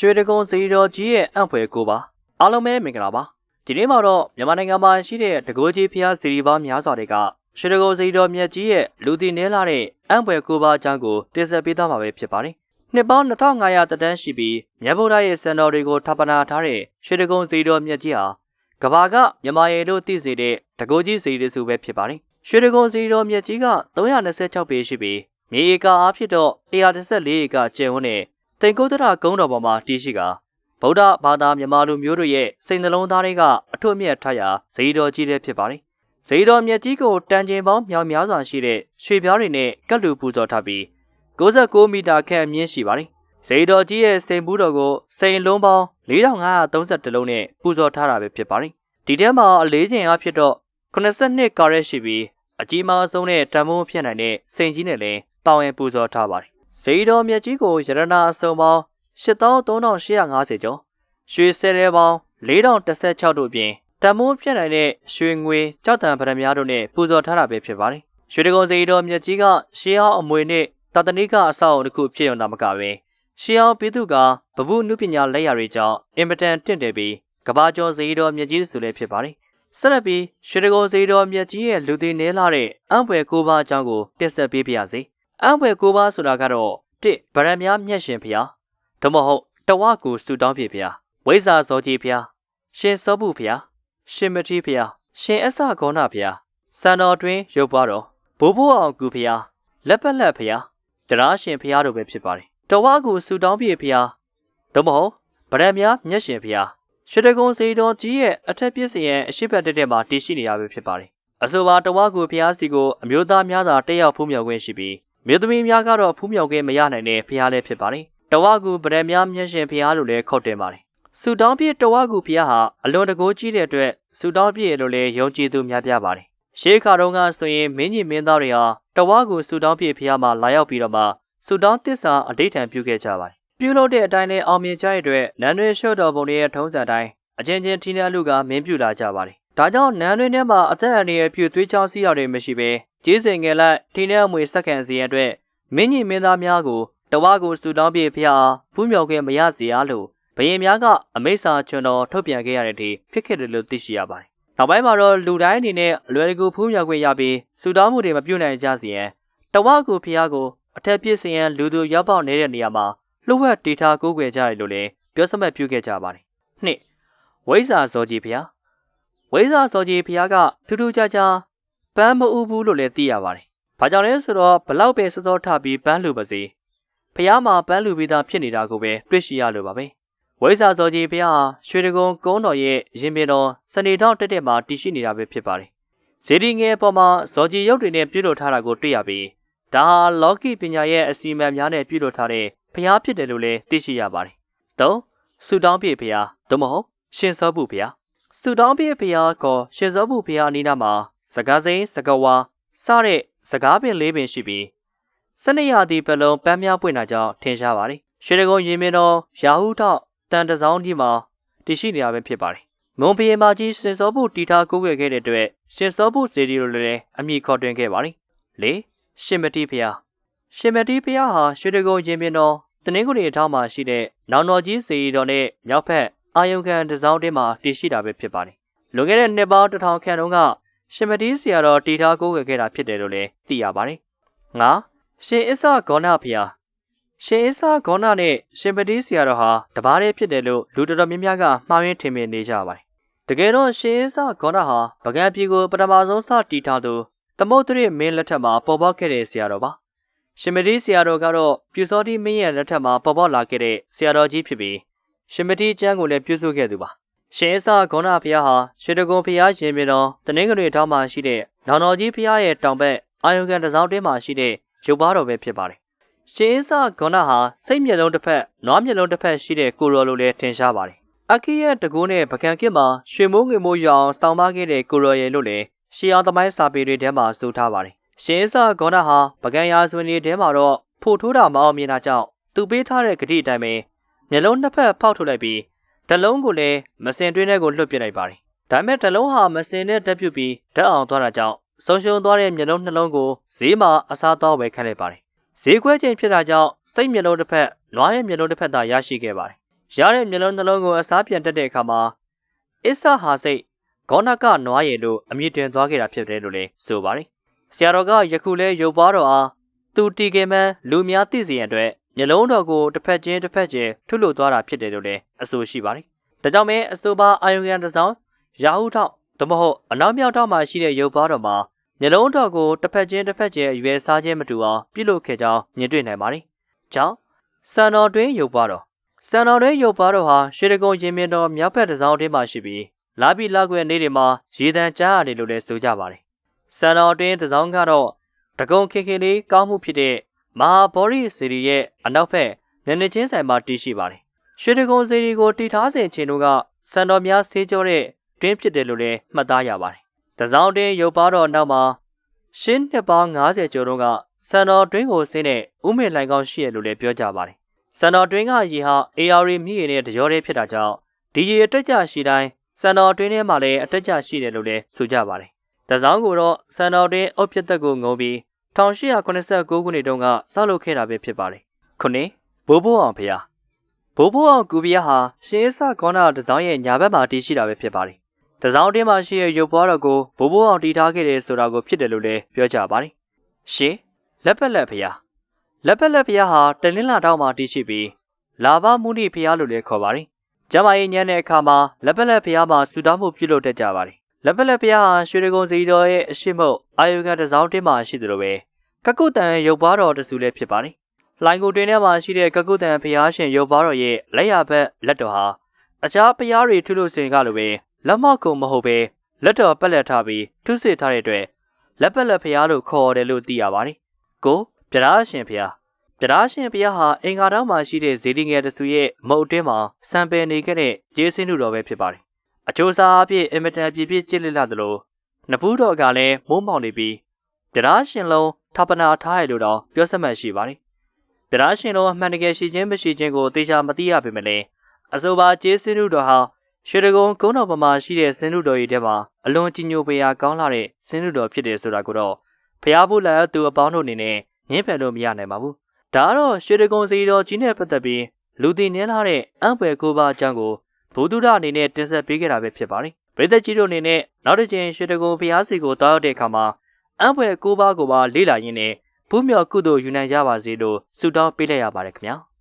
ရွှေတကုံစီတော်ကြီးရဲ့အံ့ဖွယ်ကိုပါအားလုံးပဲမင်္ဂလာပါဒီနေ့မှာတော့မြန်မာနိုင်ငံမှာရှိတဲ့တကိုးကြီးဖျားစီရီပေါင်းများစွာတွေကရွှေတကုံစီတော်မြတ်ကြီးရဲ့လူတည်နေလာတဲ့အံ့ဖွယ်ကိုပါအကြောင်းကိုတင်ဆက်ပေးသွားမှာပဲဖြစ်ပါတယ်နှစ်ပေါင်း2500တန်းရှိပြီးမြတ်ဗုဒ္ဓရဲ့စံတော်တွေကိုထပ်ပနာထားတဲ့ရွှေတကုံစီတော်မြတ်ကြီးဟာကဘာကမြန်မာရေတို့သိစေတဲ့တကိုးကြီးစီရီစုပဲဖြစ်ပါတယ်ရွှေတကုံစီတော်မြတ်ကြီးက326ပေရှိပြီးမြေဧကအားဖြင့်တော့114ဧကကျယ်ဝန်းတဲ့တိန်ကုတ်တရကုန်းတော်ပေါ်မှာတည်ရှိကဗုဒ္ဓဘာသာမြန်မာလူမျိုးတို့ရဲ့စိတ်နှလုံးသားတွေကအထွတ်အမြတ်ထားရာဇေယျတော်ကြီးတဲ့ဖြစ်ပါတယ်။ဇေယျတော်မြတ်ကြီးကိုတန်ချိန်ပေါင်းမြောက်များစွာရှိတဲ့ရွှေပြားတွေနဲ့ကတ်လူပူဇော်ထားပြီး69မီတာခန့်အမြင့်ရှိပါတယ်။ဇေယျတော်ကြီးရဲ့စိန်ဘူးတော်ကိုစိန်လုံးပေါင်း4531လုံးနဲ့ပူဇော်ထားတာပဲဖြစ်ပါတယ်။ဒီထဲမှာအလေးချိန်အဖြစ်တော့82ကာရက်ရှိပြီးအကြီးမားဆုံးနဲ့တန်ဖိုးဖြစ်နိုင်တဲ့စိန်ကြီးနဲ့လည်းတောင်းရင်ပူဇော်ထားပါတယ်။ဇေယျတော်မြတ်ကြီးကိုရတနာအစုံပေါင်း83,850ကျော်ရွှေဆဲလဲပေါင်း4,016တို့ပြင်တမိုးဖြစ်နိုင်တဲ့ရွှေငွေကြောက်တံပရမများတို့နဲ့ပူဇော်ထားတာပဲဖြစ်ပါတယ်။ရွှေတကုံဇေယျတော်မြတ်ကြီးကရှေးဟောင်းအမွေနဲ့တာတနိကအဆောက်အအုံတစ်ခုဖြစ်ရုံသာမကပဲရှေးဟောင်းပြည်သူကဗဗုနုပညာလက်ရာတွေကြောင့်အင်မတန်တင့်တယ်ပြီးကဘာကျော်ဇေယျတော်မြတ်ကြီးဆိုလည်းဖြစ်ပါတယ်။ဆက်လက်ပြီးရွှေတကုံဇေယျတော်မြတ်ကြီးရဲ့လူသိနေလာတဲ့အံ့ဖွယ်ကိုးပါးအကြောင်းကိုတင်ဆက်ပေးပါရစေ။အံ့ဖွယ်ကိုးပါးဆိုတာကတော့1ဗရမများမြတ်ရှင်ဖျားသို့မဟုတ်တဝကိုစုတောင်းပြေဖျားဝိဇ္ဇာဇောကြီးဖျားရှင်စောပုဖျားရှင်မတိဖျားရှင်အစဂေါဏဖျားစံတော်တွင်ရုပ်ပွားတော်ဘိုးဘိုးအောင်ကူဖျားလက်ပတ်လက်ဖျားတရားရှင်ဖျားတို့ပဲဖြစ်ပါတယ်တဝကိုစုတောင်းပြေဖျားသို့မဟုတ်ဗရမများမြတ်ရှင်ဖျားရွှေတကုံစေတော်ကြီးရဲ့အထက်ပြည့်စင်ရဲ့အရှိတ်တက်မှာတည်ရှိနေရပဲဖြစ်ပါတယ်အဆိုပါတဝကိုဖျားစီကိုအမျိုးသားများစွာတက်ရောက်ဖူးမြော်ခွင့်ရှိပြီးမြို့သမီးများကတော့ဖူးမြော်ခွင့်မရနိုင်တဲ့ဖျားလည်းဖြစ်ပါတယ်တဝကူဗရမများမျက်ရှင်ဖျားလို့လည်းခေါ်တင်ပါတယ်။ဆူတောင်းပြည့်တဝကူဖျားဟာအလွန်တကိုးကြီးတဲ့အတွက်ဆူတောင်းပြည့်လို့လည်းယုံကြည်သူများပြပါတယ်။ရှေးခါတုန်းကဆိုရင်မင်းကြီးမင်းသားတွေဟာတဝကူဆူတောင်းပြည့်ဖျားမှာလာရောက်ပြီးတော့မှဆူတောင်းတစ္ဆာအဋိဌံပြုခဲ့ကြပါတယ်။ပြုလုပ်တဲ့အတိုင်းလည်းအောင်မြင်ကြတဲ့အတွက်နန်းတွင်လျှော့တော်ပုံတွေရဲ့ထုံးစံတိုင်းအချင်းချင်းထိနှက်လူကမင်းပြုလာကြပါတယ်။ဒါကြောင့်နန်းတွင်ထဲမှာအသက်အန္တရာယ်ပြုသွေးချောင်းစီးရတွေမရှိဘဲကျေးစင်ငယ်လိုက်ထိနှက်အမွေစက္ကန့်စီရဲ့အတွက်မင်းကြီးမင်းသားများကိုတဝါကိုစုတောင်းပြေဖျားဖူးမြော်ခွင့်မရစေရလို့ဘရင်များကအမိန့်စာချွန်တော်ထုတ်ပြန်ခဲ့ရတဲ့အထိဖြစ်ခဲ့တယ်လို့သိရှိရပါတယ်။နောက်ပိုင်းမှာတော့လူတိုင်းအနေနဲ့အလွယ်တကူဖူးမြော်ခွင့်ရပြီးစုတောင်းမှုတွေမပြုနိုင်ကြစေရန်တဝါကိုဖျားကိုအထက်ပြည့်စင်ရန်လူသူရောက်ပေါက်နေတဲ့နေရာမှာလှုပ်ဝက်တီထားကိုးကွယ်ကြတယ်လို့လည်းပြောစမှတ်ပြုခဲ့ကြပါတယ်။နှစ်ဝိဇ္ဇာဇောကြီးဖျားဝိဇ္ဇာဇောကြီးဖျားကထူးထူးခြားခြားပန်းမအူဘူးလို့လည်းသိရပါတယ်။ဘာကြောင့်လဲဆိုတော့ဘလောက်ပဲစောစောထပြီးပန်းလူပါစေဖျားမှာပန်းလူပြီးသားဖြစ်နေတာကိုပဲတွေ့ရှိရလို့ပါပဲဝိဇ္ဇာဇောကြီးဖျားရွှေတကုံကုန်းတော်ရဲ့ရင်ပင်တော်စနေထောက်တက်မှာတည်ရှိနေတာပဲဖြစ်ပါတယ်ဇေဒီငယ်ပေါ်မှာဇောကြီးရုပ်တွေနဲ့ပြုလုပ်ထားတာကိုတွေ့ရပြီးဒါဟာလောကီပညာရဲ့အစီအမံများနဲ့ပြုလုပ်ထားတဲ့ဖျားဖြစ်တယ်လို့လည်းသိရှိရပါတယ်၃ဆူတောင်းပြေဖျားသို့မဟုတ်ရှင်စောပုဖျားဆူတောင်းပြေဖျားကရှင်စောပုဖျားအနီးနားမှာစကားစိမ်းစကားဝါစတဲ့စကားပင်၄ပင်ရှိပြီး12ရာသီပတ်လုံးပန်းများပွင့်တာကြောင့်ထင်ရှားပါတယ်။ရွှေတကုံရင်မင်းတော်ရာဟုထောက်တန်တစောင်းကြီးမှာတည်ရှိနေတာပဲဖြစ်ပါတယ်။မွန်ဘီယေမာကြီးရှင်စောပုတီထားကိုးကွယ်ခဲ့တဲ့အတွက်ရှင်စောပုစေတီလိုလည်းအမည်ခေါ်တွင်ခဲ့ပါတယ်။၄ရှင်မတိဖျားရှင်မတိဖျားဟာရွှေတကုံရင်မင်းတော်တနင်္ဂနွေထောက်မှာရှိတဲ့နောင်တော်ကြီးစေတီတော်နဲ့မြောက်ဖက်အာယုံခံတစောင်းတင်းမှာတည်ရှိတာပဲဖြစ်ပါတယ်။လွန်ခဲ့တဲ့နှစ်ပေါင်း1000ခန့်တုန်းကရှင်မတိဆရာတော်တီထားကိုးကွယ်ခဲ့တာဖြစ်တယ်လို့လည်းသိရပါတယ်။၅ရှင်အစ္ဆဂေါဏဖျားရှင်အစ္ဆဂေါဏနဲ့ရှင်ပတိဆရာတော်ဟာတပါးတည်းဖြစ်တယ်လို့လူတော်တော်များများကမှားယွင်းထင်မြင်နေကြပါတယ်။တကယ်တော့ရှင်အစ္ဆဂေါဏဟာဗကံပြည်ကိုပထမဆုံးစတီထားသူသမုဒ္ဒရိမင်းလက်ထက်မှာပေါ်ပေါက်ခဲ့တဲ့ဆရာတော်ပါ။ရှင်ပတိဆရာတော်ကတော့ပြူစောတိမင်းရဲ့လက်ထက်မှာပေါ်ပေါက်လာခဲ့တဲ့ဆရာတော်ကြီးဖြစ်ပြီးရှင်ပတိကျမ်းကိုလည်းပြုစုခဲ့သူပါ။ရှင်အစ္ဆဂေါဏဖျားဟာရွှေတကုံဖျားရှင်ပြည်တော်တနင်္ဂနွေထောက်မှာရှိတဲ့နောင်တော်ကြီးဖျားရဲ့တောင်ဘက်အာယုံခံတစောင်းတင်းမှာရှိတဲ့ရုပ်ပါတော်ပဲဖြစ်ပါတယ်။ရှင်အစ္ဆဂေါဏဟာစိတ်မျက်လုံးတစ်ဖက်နွားမျက်လုံးတစ်ဖက်ရှိတဲ့ကိုရော်လိုလည်းထင်ရှားပါတယ်။အခိရဲ့တကူနဲ့ပကံကစ်မှာရွှေမိုးငွေမိုးရောင်စောင်းပါခဲ့တဲ့ကိုရော်ရဲ့လို့လည်းရှီအောင်သမိုင်းစာပေတွေထဲမှာဆိုထားပါတယ်။ရှင်အစ္ဆဂေါဏဟာပကံရာဇဝင်တွေထဲမှာတော့ဖို့ထိုးတာမအောင်မြင်တာကြောင့်သူပေးထားတဲ့ဂတိအတိုင်းပဲမျက်လုံးနှစ်ဖက်ဖောက်ထုတ်လိုက်ပြီးတလုံးကိုလည်းမစင်တွင်းထဲကိုလွှတ်ပစ်လိုက်ပါတယ်။ဒါပေမဲ့တလုံးဟာမစင်နဲ့တက်ပြုတ်ပြီးဓာတ်အောင်သွားတာကြောင့်ဆုံးရှုံးသွားတဲ့မျက်လုံးနှလုံးကိုဈေးမှာအစားသွားဝယ်ခန့်လိုက်ပါတယ်။ဈေးခွဲချိန်ဖြစ်တာကြောင့်စိတ်မျက်လုံးတစ်ဖက်၊နွားရဲ့မျက်လုံးတစ်ဖက်သာရရှိခဲ့ပါတယ်။ ရတဲ့မျက်လုံးနှလုံးကိုအစားပြန်တက်တဲ့အခါမှာအစ္ဆာဟာစိတ်ဂေါနကနွားရည်လို့အမည်တင်သွားခဲ့တာဖြစ်တယ်လို့လည်းဆိုပါတယ်။ဆရာတော်ကယခုလဲရုပ်ပွားတော်အားသူတီကေမန်လူများသိစေရန်အတွက်မျက်လုံးတော်ကိုတစ်ဖက်ချင်းထုလို့သွားတာဖြစ်တယ်လို့လည်းအဆိုရှိပါတယ်။ဒါကြောင့်မဲအဆိုပါအာယုံခံတစ်စောင်းရာဟုထောက်သို့မဟုတ်အနောက်မြောက်ထောက်မှာရှိတဲ့ရုပ်ပွားတော်မှာမျက်လုံးတော်ကိုတစ်ဖက်ချင်းအရွယ်စားခြင်းမတူအောင်ပြုလုပ်ခဲ့ကြောင်းမြင်တွေ့နိုင်ပါတယ်။ကြောင့်စံတော်တွင်ရုပ်ပွားတော်စံတော်တွင်ရုပ်ပွားတော်ဟာရွှေတကုံရင်မြင်တော်မြောက်ဘက်တစ်စောင်းအတွင်းမှာရှိပြီးလာပြီးလောက်ွယ်နေ့တွေမှာရေတံကြားရတယ်လို့လည်းဆိုကြပါတယ်။စံတော်တွင်တစ်စောင်းကတော့တကုံခင်လေးကောင်းမှုဖြစ်တဲ့မဟာဗောဓိစေရီရဲ့အနောက်ဘက်မျက်နှာချင်းဆိုင်မှာတည်ရှိပါတယ်။ရွှေတကုံစေရီကိုတည်ထားစဉ်ချိန်တို့ကစံတော်များဆေးကြောတဲ့တွင်းဖြစ်တယ်လို့လည်းမှတ်သားရပါတယ်။တစ်စောင်းတွင်ရုပ်ပွားတော်နောက်မှာရှင်းနှစ်ပေါင်း90ကျော်တုန်းကစံတော်တွင်းကိုဆင်းတဲ့ဥမေလှိုင်ကောင်းရှိရလို့လည်းပြောကြပါတယ်။စံတော်တွင်းကရေဟာအေယာရီမြစ်ရည်နဲ့တကြောတည်းဖြစ်တာကြောင့်ဒီရေအတက်ကြရှိတိုင်းစံတော်တွင်းထဲမှာလည်းအတက်ကြရှိတယ်လို့လည်းဆိုကြပါတယ်။တစ်စောင်းကိုတော့စံတော်တွင်းအုတ်ပြတ်သက်ကိုငုံပြီး1889ခုနှစ်တုန်းကဆောက်လုပ်ခဲ့တာပဲဖြစ်ပါတယ်။ခုနှစ်ဘိုးဘိုးအောင်ဖျားဘိုးဘိုးအောင်ကူဘီယာဟာရှင်းအစကောနာတစ်စောင်းရဲ့ညာဘက်မှာတည်ရှိတာပဲဖြစ်ပါတယ်။တစ်စောင်းတင်းမှာရှိတဲ့ရုပ်ပွားတော်ကိုဘိုးဘိုးအောင်တည်ထားခဲ့တယ်ဆိုတာကိုဖြစ်တယ်လို့လည်းပြောကြပါတယ်။ရှင်းလက်ပက်လက်ဖျားလက်ပက်လက်ဖျားဟာတလင်းလာတောက်မှာတည်ရှိပြီးလာဘမုနိဖျားလို့လည်းခေါ်ပါတယ်။ကျမကြီးညံတဲ့အခါမှာလက်ပက်လက်ဖျားမှာဆူတောင်းမှုပြုလုပ်တတ်ကြပါတယ်။လက်ပက်လက်ဖျားဟာရွှေတကုံစီတော်ရဲ့အရှိမုတ်အာယုခံတစ်စောင်းတင်းမှာရှိသလိုပဲကကုတန်ရုပ်ပွားတော်တဆူလည်းဖြစ်ပါတယ်။လိုင်ကိုတွင်ထဲမှာရှိတဲ့ကကုတန်ဖျားရှင်ရုပ်ပွားတော်ရဲ့လက်ရဘက်လက်တော်ဟာအခြားဖျားတွေထုလို့စဉ်ကလိုပဲလက်မောက်ကုံမဟုတ်ပဲလက်တော်ပက်လက်ထားပြီးထုစစ်ထားတဲ့အတွက်လက်ပက်လက်ဖျားလို့ခေါ်တယ်လို့သိရပါတယ်။ကိုပြဒါရှင်ဖျားပြဒါရှင်ဖျားဟာအင်္ဂါတောင်းမှာရှိတဲ့ဇေဒီငယ်တဆူရဲ့မုတ်အတွင်းမှာစံပယ်နေခဲ့တဲ့ကျေးစင်းတို့တော်ပဲဖြစ်ပါတယ်။အချိုးစားအဖြစ်အင်မတန်ပြည့်ပြည့်ကျစ်လက်လာသလိုနဘူးတော်ကလည်းမိုးမောင်နေပြီးပြဒါရှင်လုံးထပ်ပနာထားရလို့တော့ပြောစမှတ်ရှိပါတယ်။ပြဒါရှင်လုံးအမှန်တကယ်ရှိခြင်းမရှိခြင်းကိုသေချာမသိရပေမဲ့လည်းအဆိုပါကျေးစင်းတို့တော်ဟာရွှေတကုံကုန်းတော်ပေါ်မှာရှိတဲ့စင်းတို့တော်ကြီးထဲမှာအလွန်ကြီးညိုပေရာကောင်းလာတဲ့စင်းတို့တော်ဖြစ်တယ်ဆိုတာကိုတော့ဖျားဖို့လာသူအပေါင်းတို့အနေနဲ့ငင်းဖယ်လို့မရနိုင်ပါဘူး။ဒါကတော့ရွှေတကုံစီတော်ကြီးနဲ့ပတ်သက်ပြီးလူသိနင်းလာတဲ့အံ့ဖွယ်ကိုပါအကြောင်းကိုဘုဒ္ဓရအနေနဲ့တင်ဆက်ပေးခဲ့တာပဲဖြစ်ပါတယ်။ပရိသတ်ကြီးတို့အနေနဲ့နောက်တစ်ချိန်ရွှေတကုံဖျားစီကိုတောက်တဲ့အခါမှာအံ့ဖွယ်ကိုပါလေ့လာရင်းနဲ့ဘုမြော်ကုသိုလ်ယူနိုင်ကြပါစေလို့ဆုတောင်းပေးလိုက်ရပါတယ်ခင်ဗျာ။